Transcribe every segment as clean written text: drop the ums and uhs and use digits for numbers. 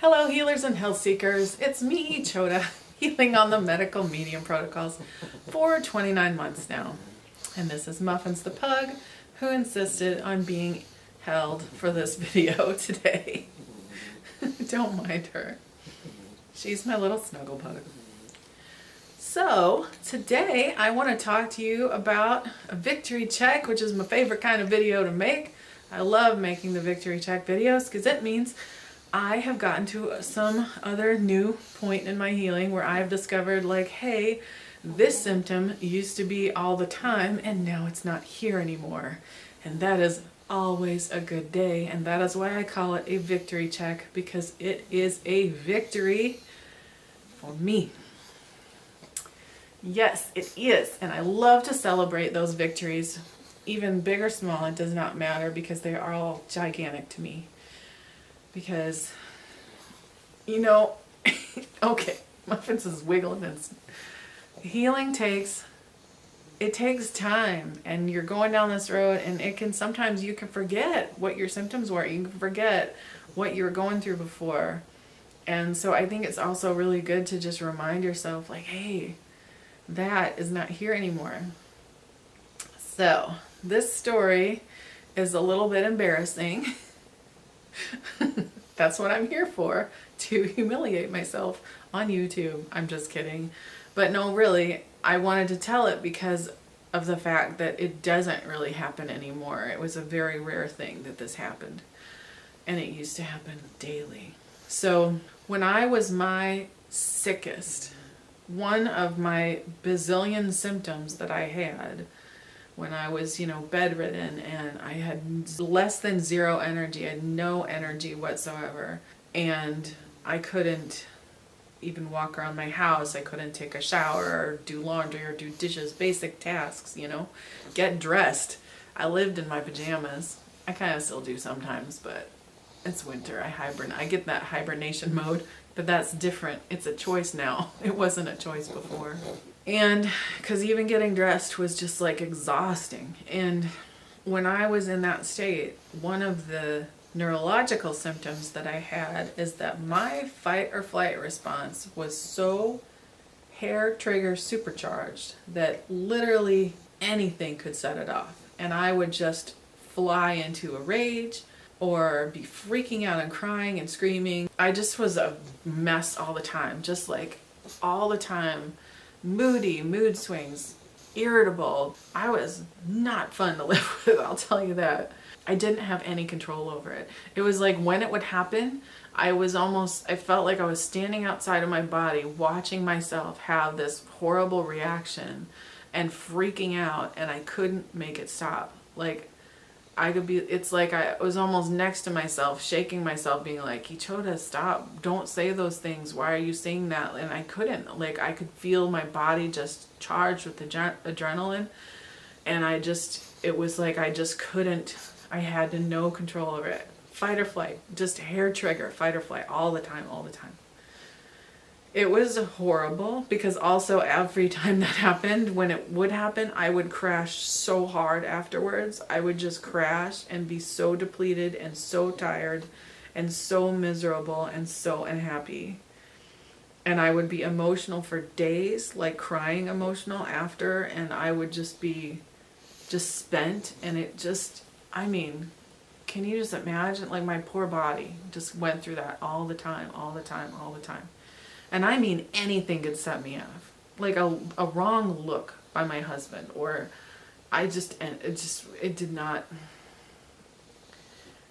Hello, healers and health seekers. It's me, Chota, healing on the medical medium protocols for 29 months now. And this is Muffins the pug, who insisted on being held for this video today. Don't mind her. She's my little snuggle bug. So, today I want to talk to you about a victory check, which is my favorite kind of video to make. I love making the victory check videos because it means I have gotten to some other new point in my healing where I've discovered, like, hey, this symptom used to be all the time and now it's not here anymore. And that is always a good day. And that is why I call it a victory check, because it is a victory for me. Yes, it is. And I love to celebrate those victories. Even big or small, it does not matter, because they are all gigantic to me. Because, you know, okay, Muffins is wiggling and healing takes time, and you're going down this road, and it can sometimes you can forget what your symptoms were. You can forget what you were going through before. And so I think it's also really good to just remind yourself, like, hey, that is not here anymore. So this story is a little bit embarrassing. That's what I'm here for, to humiliate myself on YouTube. I'm just kidding. But no, really, I wanted to tell it because of the fact that it doesn't really happen anymore. It was a very rare thing that this happened. And it used to happen daily. So when I was my sickest, one of my bazillion symptoms that I had when I was, bedridden, and I had less than zero energy, I had no energy whatsoever, and I couldn't even walk around my house, I couldn't take a shower or do laundry or do dishes, basic tasks, get dressed. I lived in my pajamas. I kind of still do sometimes, but it's winter, I get that hibernation mode, but that's different. It's a choice now. It wasn't a choice before. And because even getting dressed was just like exhausting. And when I was in that state, one of the neurological symptoms that I had is that my fight or flight response was so hair trigger supercharged that literally anything could set it off. And I would just fly into a rage or be freaking out and crying and screaming. I just was a mess all the time, just like all the time. Moody, mood swings, irritable. I was not fun to live with, I'll tell you that. I didn't have any control over it. It was like when it would happen, I felt like I was standing outside of my body watching myself have this horrible reaction and freaking out, and I couldn't make it stop. Like, it's like I was almost next to myself, shaking myself, being like, Chota, stop, don't say those things, why are you saying that? And I couldn't, I could feel my body just charged with adrenaline, and it was like I just couldn't, I had no control over it. Fight or flight, just hair trigger, fight or flight, all the time. It was horrible, because also every time that happened, when it would happen, I would crash so hard afterwards. I would just crash and be so depleted and so tired and so miserable and so unhappy. And I would be emotional for days, like crying emotional after, and I would just be spent. And can you just imagine, like, my poor body just went through that all the time. And anything could set me off. Like a wrong look by my husband, or it did not.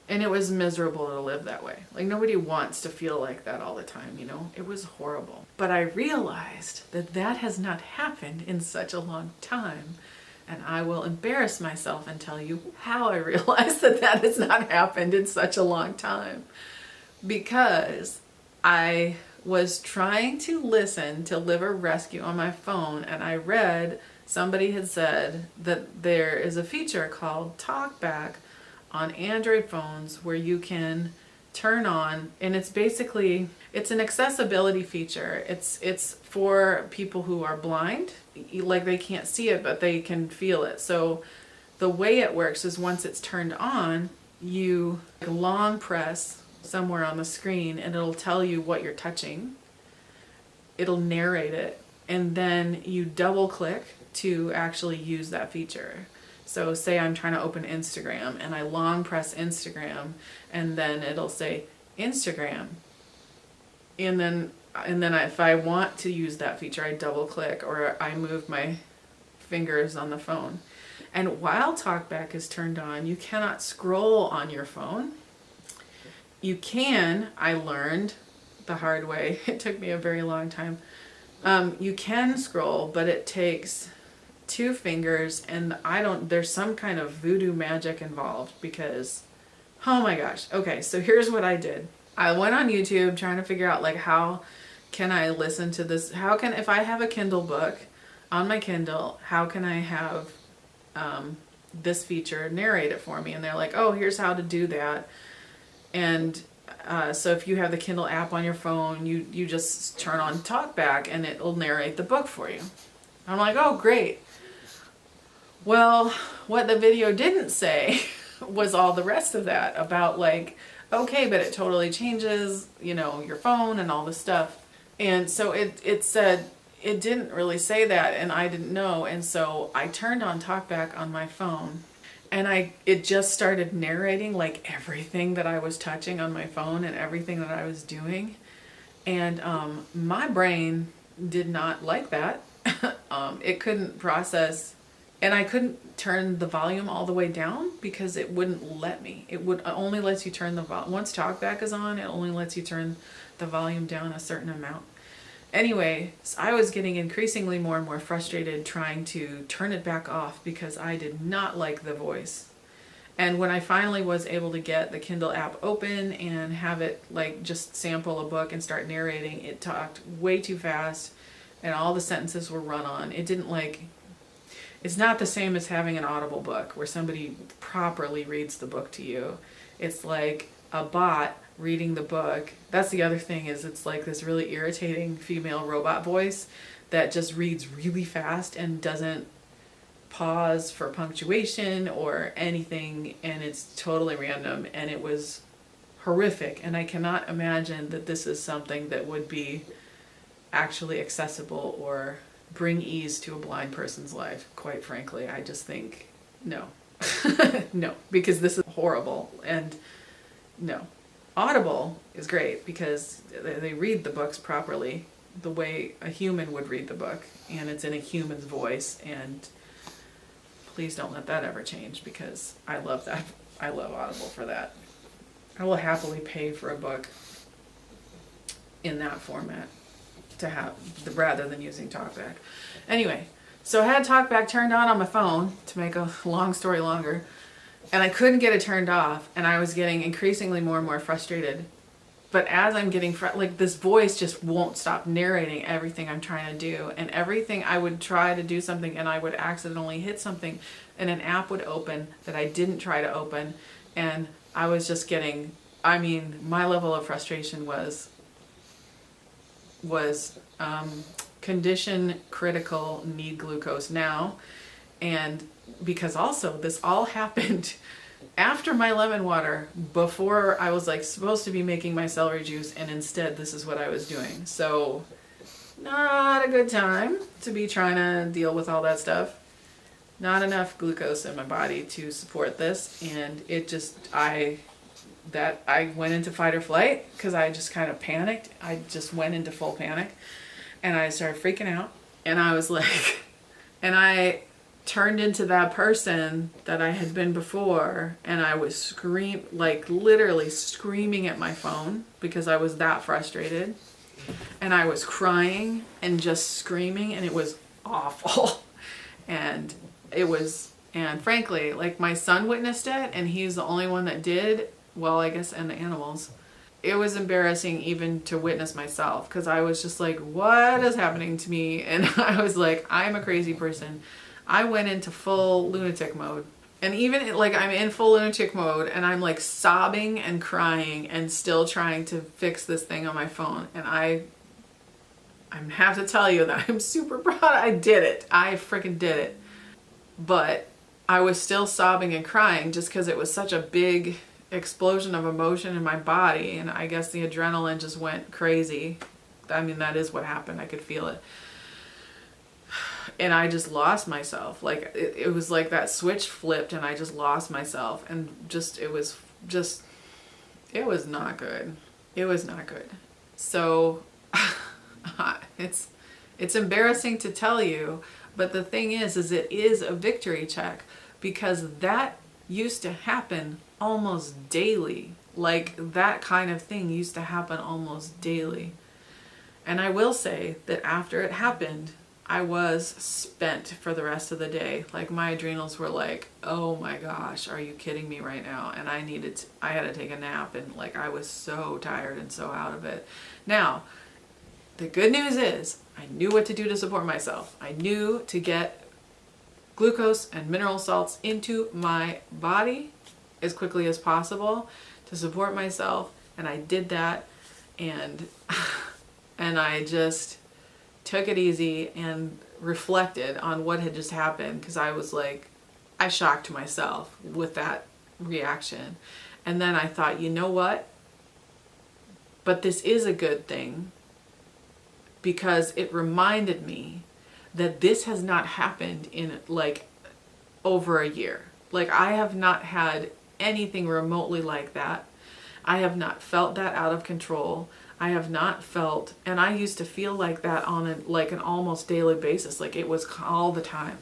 And it was miserable to live that way. Like, nobody wants to feel like that all the time, It was horrible. But I realized that has not happened in such a long time. And I will embarrass myself and tell you how I realized that has not happened in such a long time. Because I was trying to listen to Liver Rescue on my phone, and I read somebody had said that there is a feature called TalkBack on Android phones where you can turn on, and it's an accessibility feature. It's for people who are blind, like they can't see it, but they can feel it. So the way it works is once it's turned on, you long press somewhere on the screen, and it'll tell you what you're touching. It'll narrate it, and then you double click to actually use that feature. So say I'm trying to open Instagram and I long press Instagram, and then it'll say Instagram. And then if I want to use that feature, I double click or I move my fingers on the phone. And while TalkBack is turned on, you cannot scroll on your phone. You can, I learned the hard way, it took me a very long time. You can scroll, but it takes 2 fingers, and there's some kind of voodoo magic involved because, oh my gosh. Okay, so here's what I did. I went on YouTube trying to figure out like how can I listen to this? If I have a Kindle book on my Kindle, how can I have this feature narrate it for me? And they're like, oh, here's how to do that. And so if you have the Kindle app on your phone, you just turn on TalkBack and it'll narrate the book for you. I'm like, oh, great. Well, what the video didn't say was all the rest of that about like, okay, but it totally changes, your phone and all this stuff. And so it said, it didn't really say that, and I didn't know. And so I turned on TalkBack on my phone, and it just started narrating like everything that I was touching on my phone and everything that I was doing. And my brain did not like that. It couldn't process, and I couldn't turn the volume all the way down because it wouldn't let me. It only lets you turn the volume. Once TalkBack is on, it only lets you turn the volume down a certain amount. Anyway, so I was getting increasingly more and more frustrated trying to turn it back off because I did not like the voice. And when I finally was able to get the Kindle app open and have it like just sample a book and start narrating, it talked way too fast and all the sentences were run on. It's not the same as having an Audible book where somebody properly reads the book to you. It's like a bot reading the book. That's the other thing, is it's like this really irritating female robot voice that just reads really fast and doesn't pause for punctuation or anything, and it's totally random, and it was horrific. And I cannot imagine that this is something that would be actually accessible or bring ease to a blind person's life. Quite frankly, I just think no. No, because this is horrible. And no. Audible is great because they read the books properly the way a human would read the book, and it's in a human's voice, and please don't let that ever change because I love that. I love Audible for that. I will happily pay for a book in that format to have rather than using TalkBack. Anyway, so I had TalkBack turned on my phone to make a long story longer, and I couldn't get it turned off, and I was getting increasingly more and more frustrated. But as I'm getting like this voice just won't stop narrating everything I'm trying to do, and everything I would try to do something and I would accidentally hit something and an app would open that I didn't try to open, and I was just getting, my level of frustration was condition critical, need glucose now. And because also this all happened after my lemon water, before I was like supposed to be making my celery juice, and instead this is what I was doing. So not a good time to be trying to deal with all that stuff. Not enough glucose in my body to support this, and it just, I went into fight or flight because I just kind of panicked. I just went into full panic, and I started freaking out, and I was like, and I turned into that person that I had been before, and I was literally screaming at my phone because I was that frustrated, and I was crying and just screaming, and it was awful. And frankly, like, my son witnessed it, and he's the only one that did, well, I guess, and the animals. It was embarrassing even to witness myself because I was just like, what is happening to me? And I was like, I'm a crazy person. I went into full lunatic mode. And even like I'm in full lunatic mode and I'm like sobbing and crying and still trying to fix this thing on my phone. And I have to tell you that I'm super proud. I did it. I freaking did it. But I was still sobbing and crying just because it was such a big explosion of emotion in my body, and I guess the adrenaline just went crazy. I mean, that is what happened. I could feel it. And I just lost myself. Like, it was like that switch flipped and I just lost myself. And it was not good. It was not good. So it's embarrassing to tell you, but the thing is it is a victory check, because that used to happen almost daily. Like, that kind of thing used to happen almost daily. And I will say that after it happened, I was spent for the rest of the day. Like, my adrenals were like, oh my gosh, are you kidding me right now? And I had to take a nap, and like, I was so tired and so out of it. Now, the good news is I knew what to do to support myself. I knew to get glucose and mineral salts into my body as quickly as possible to support myself. And I did that, and I just took it easy and reflected on what had just happened, because I was like, I shocked myself with that reaction. And then I thought, you know what? But this is a good thing, because it reminded me that this has not happened in like over a year. Like, I have not had anything remotely like that. I have not felt that out of control. I have not felt, and I used to feel like that on an almost daily basis. Like, it was all the time.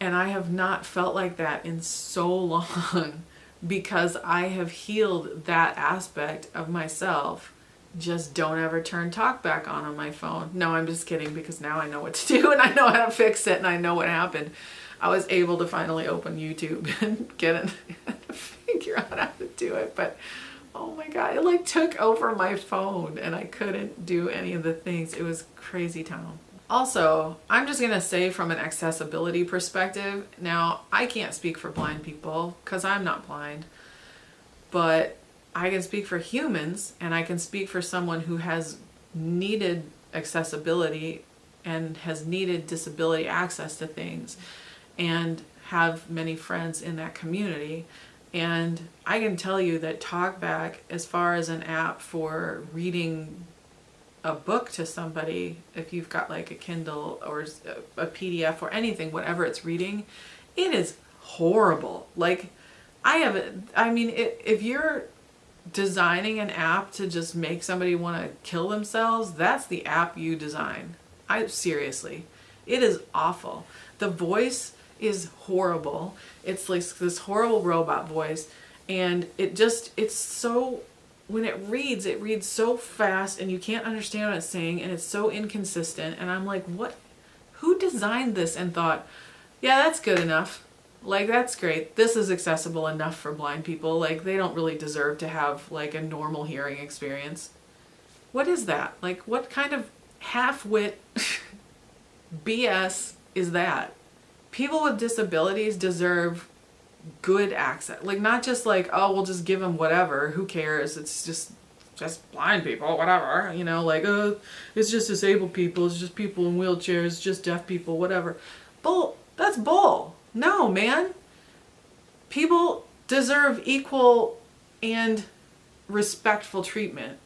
And I have not felt like that in so long, because I have healed that aspect of myself. Just don't ever turn talkback on my phone. No, I'm just kidding, because now I know what to do and I know how to fix it and I know what happened. I was able to finally open YouTube and get it and figure out how to do it. But oh my God, it like took over my phone and I couldn't do any of the things. It was crazy town. Also, I'm just going to say, from an accessibility perspective, now I can't speak for blind people because I'm not blind, but I can speak for humans, and I can speak for someone who has needed accessibility and has needed disability access to things, and have many friends in that community. And I can tell you that TalkBack, as far as an app for reading a book to somebody, if you've got like a Kindle or a PDF or anything, whatever it's reading, it is horrible. Like, if you're designing an app to just make somebody want to kill themselves, that's the app you design. Seriously, it is awful. The voice is horrible. It's like this horrible robot voice, and it's so, when it reads so fast and you can't understand what it's saying, and it's so inconsistent. And I'm like, who designed this and thought, yeah, that's good enough. Like, that's great. This is accessible enough for blind people. Like, they don't really deserve to have like a normal hearing experience. What is that? Like, what kind of half-wit BS is that? People with disabilities deserve good access. Like, not just like, oh, we'll just give them whatever. Who cares? It's just blind people, whatever. You know, like, oh, it's just disabled people. It's just people in wheelchairs. Just deaf people, whatever. Bull. That's bull. No, man. People deserve equal and respectful treatment.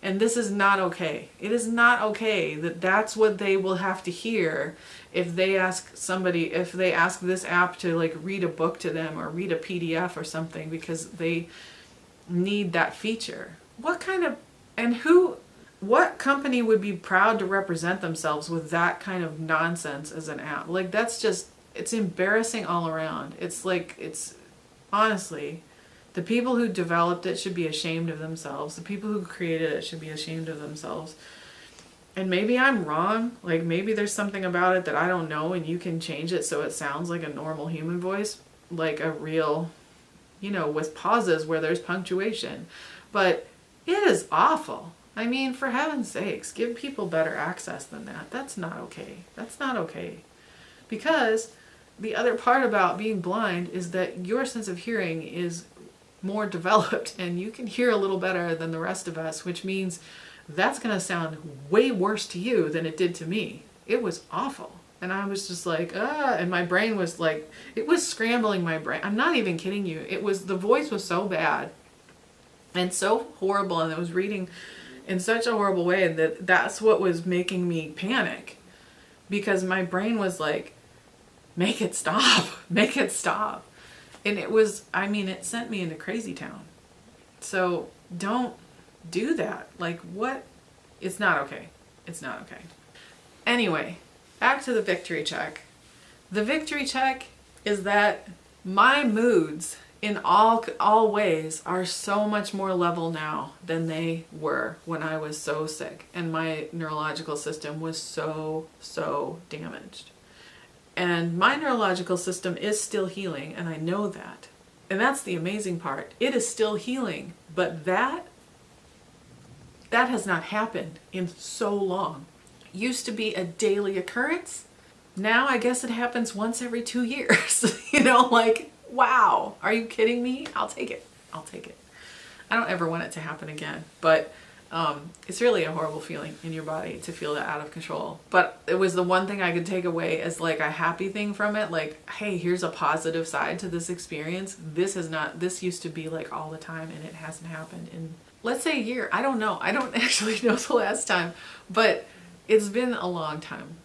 And this is not okay. It is not okay that that's what they will have to hear if they ask this app to like read a book to them or read a PDF or something, because they need that feature. What company would be proud to represent themselves with that kind of nonsense as an app? Like, it's embarrassing all around. It's honestly, the people who developed it should be ashamed of themselves. The people who created it should be ashamed of themselves. And maybe I'm wrong. Like, maybe there's something about it that I don't know, and you can change it so it sounds like a normal human voice, like a real, with pauses where there's punctuation. But it is awful. I mean, for heaven's sakes, give people better access than that. That's not okay. That's not okay. Because the other part about being blind is that your sense of hearing is more developed, and you can hear a little better than the rest of us, which means that's going to sound way worse to you than it did to me. It was awful. And I was just like, ah, and my brain was like, it was scrambling my brain. I'm not even kidding you. The voice was so bad and so horrible, and it was reading in such a horrible way that that's what was making me panic, because my brain was like, make it stop, make it stop. And it was, I mean, it sent me into crazy town. So don't do that. Like, what? It's not okay. It's not okay. Anyway, back to the victory check. The victory check is that my moods in all ways are so much more level now than they were when I was so sick and my neurological system was so damaged. And my neurological system is still healing, and I know that. And that's the amazing part. It is still healing, but that has not happened in so long. Used to be a daily occurrence. Now I guess it happens once every 2 years. You know, like, wow, are you kidding me? I'll take it. I'll take it. I don't ever want it to happen again, but it's really a horrible feeling in your body to feel that out of control. But it was the one thing I could take away as like a happy thing from it. Like, hey, here's a positive side to this experience. This used to be like all the time, and it hasn't happened in, let's say, a year. I don't know. I don't actually know the last time, but it's been a long time.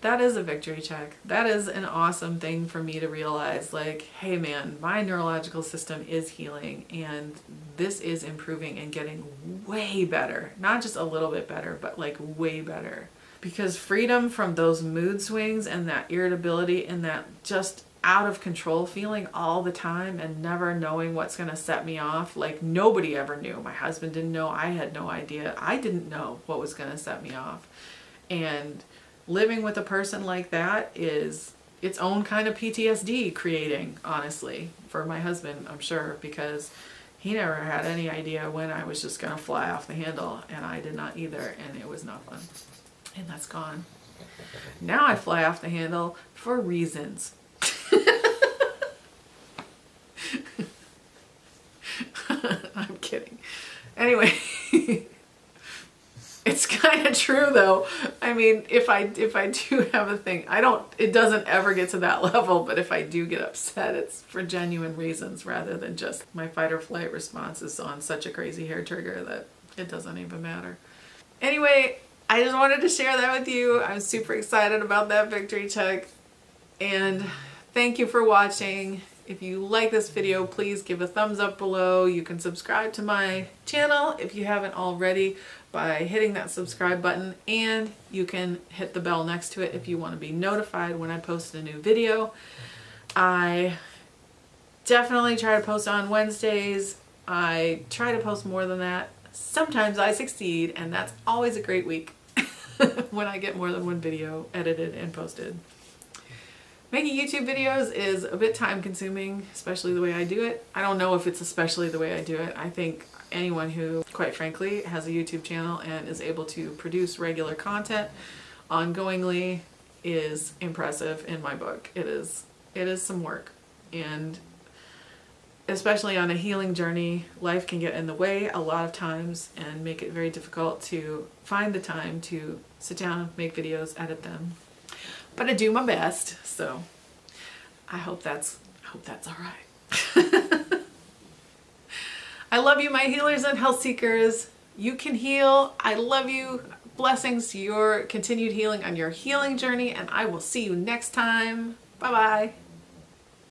That is a victory check. That is an awesome thing for me to realize, like, hey man, my neurological system is healing and this is improving and getting way better. Not just a little bit better, but like way better. Because freedom from those mood swings and that irritability and that just out of control feeling all the time and never knowing what's going to set me off. Like, nobody ever knew. My husband didn't know. I had no idea. I didn't know what was going to set me off. And living with a person like that is its own kind of PTSD creating, honestly, for my husband, I'm sure, because he never had any idea when I was just going to fly off the handle, and I did not either, and it was not fun. And that's gone. Now I fly off the handle for reasons. I'm kidding. Anyway, it's kind of true though. I mean, if I do have a thing, it doesn't ever get to that level, but if I do get upset, it's for genuine reasons rather than just my fight or flight response is on such a crazy hair trigger that it doesn't even matter. Anyway, I just wanted to share that with you. I'm super excited about that victory check, and thank you for watching. If you like this video, please give a thumbs up below. You can subscribe to my channel if you haven't already by hitting that subscribe button, and you can hit the bell next to it if you want to be notified when I post a new video. I definitely try to post on Wednesdays. I try to post more than that. Sometimes I succeed, and that's always a great week when I get more than one video edited and posted. Making YouTube videos is a bit time consuming, especially the way I do it. I don't know if it's especially the way I do it. I think anyone who, quite frankly, has a YouTube channel and is able to produce regular content ongoingly is impressive in my book. It is some work, and especially on a healing journey, life can get in the way a lot of times and make it very difficult to find the time to sit down, make videos, edit them. But I do my best, so I hope that's all right. I love you, my healers and health seekers. You can heal. I love you. Blessings to your continued healing on your healing journey, and I will see you next time. Bye-bye.